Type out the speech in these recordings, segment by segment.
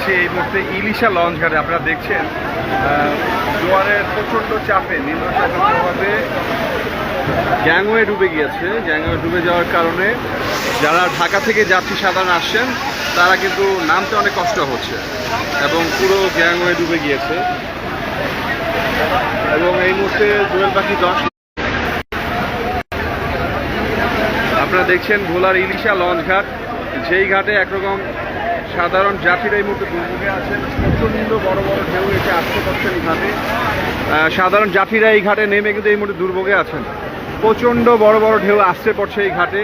আছি এই মুহূর্তে ইলিশা লঞ্চ ঘাটে। আপনারা দেখছেন জোয়ারের প্রচণ্ড চাপে, নিম্নচাপের প্রভাবে গ্যাংওয়ে ডুবে গিয়েছে। গ্যাংওয়ে ডুবে যাওয়ার কারণে যারা ঢাকা থেকে যাত্রী সাধারণ আসছেন তারা কিন্তু নামতে অনেক কষ্ট হচ্ছে এবং পুরো গ্যাংওয়ে ডুবে গিয়েছে। এবং এই মুহূর্তে দোয়েল পাখি 10 আপনারা দেখছেন ভোলার ইলিশা লঞ্চ ঘাট, যেই ঘাটে একরকম সাধারণ যাত্রীরা এই মুহূর্তে দুর্ভোগে আছেন। প্রচণ্ড বড় বড় ঢেউ এসে আসতে পারছেন এই ঘাটে। সাধারণ যাত্রীরা এই ঘাটে নেমে কিন্তু এই মুহূর্তে দুর্ভোগে আছেন। প্রচণ্ড বড় বড় ঢেউ আসতে পড়ছে এই ঘাটে,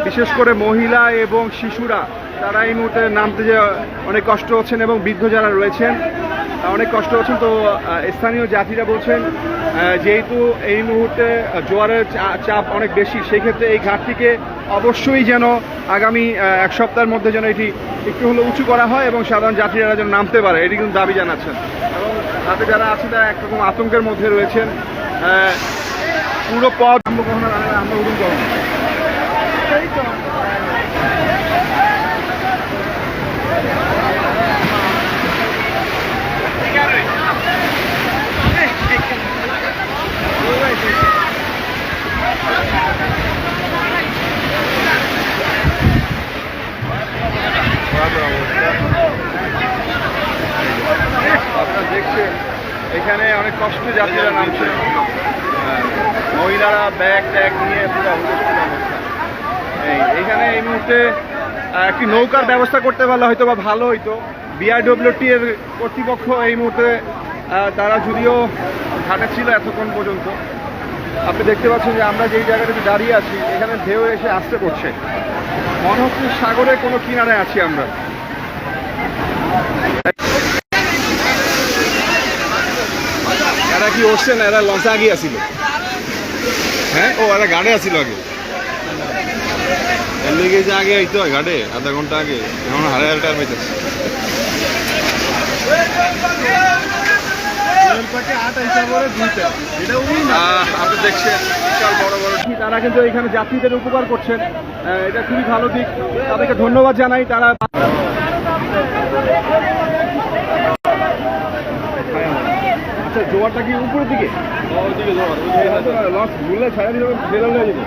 বিশেষ করে মহিলা এবং শিশুরা তারা এই মুহূর্তে নামতে যে অনেক কষ্ট হচ্ছেন এবং বৃদ্ধ যারা রয়েছেন অনেক কষ্ট হচ্ছেন। তো স্থানীয় যাত্রীরা বলছেন যেহেতু এই মুহূর্তে জোয়ারের চাপ অনেক বেশি, সেই ক্ষেত্রে এই ঘাটটিকে অবশ্যই যেন আগামী এক সপ্তাহের মধ্যে যেন এটি একটু হলে উঁচু করা হয় এবং সাধারণ যাত্রীরা যেন নামতে পারে, এটি কিন্তু দাবি জানাচ্ছেন। এবং তাতে যারা আছে তারা একরকম আতঙ্কের মধ্যে রয়েছেন। পুরো পথ আমরা উড়ুন করব। আপনারা দেখছেন এখানে অনেক কষ্ট যাত্রীরা নামছে, মহিলারা ব্যাগ ট্যাগ নিয়ে পুরো অবস্থা। এইখানে এই মুহূর্তে একটি নৌকার ব্যবস্থা করতে পারলে হয়তো বা ভালো হইতো। বিআরডব্লিউটি এর কর্তৃপক্ষ এই মুহূর্তে তারা যদিও ঘাটে ছিল এতক্ষণ পর্যন্ত। আপনি দেখতে পাচ্ছেন যে আমরা যেই জায়গাটাতে দাঁড়িয়ে আছি এখানে ঢেউ এসে আসতে পড়ছে, মনে হচ্ছে সাগরের কোনো কিনারে আছি আমরা। এরা কি উঠছে না? এরা লঞ্চে আগে আসছিল। হ্যাঁ, ও এরা ঘাটে আসছিল আগে। এর লেগে যে আগে আইতো ঘাটে আধা ঘন্টা আগে, এখন হারে হারে টাইম পাইতেছে। আপনি দেখছেন বিশাল বড় বড়, তারা কিন্তু এখানে যাত্রীদের উপকার করছেন, এটা খুবই ভালো দিক, তাদেরকে ধন্যবাদ জানাই। তারা জোয়ারটা কি উপরের দিকে? লঞ্চ ভুললে ছাড়া দিলে বেরোলে যাবে।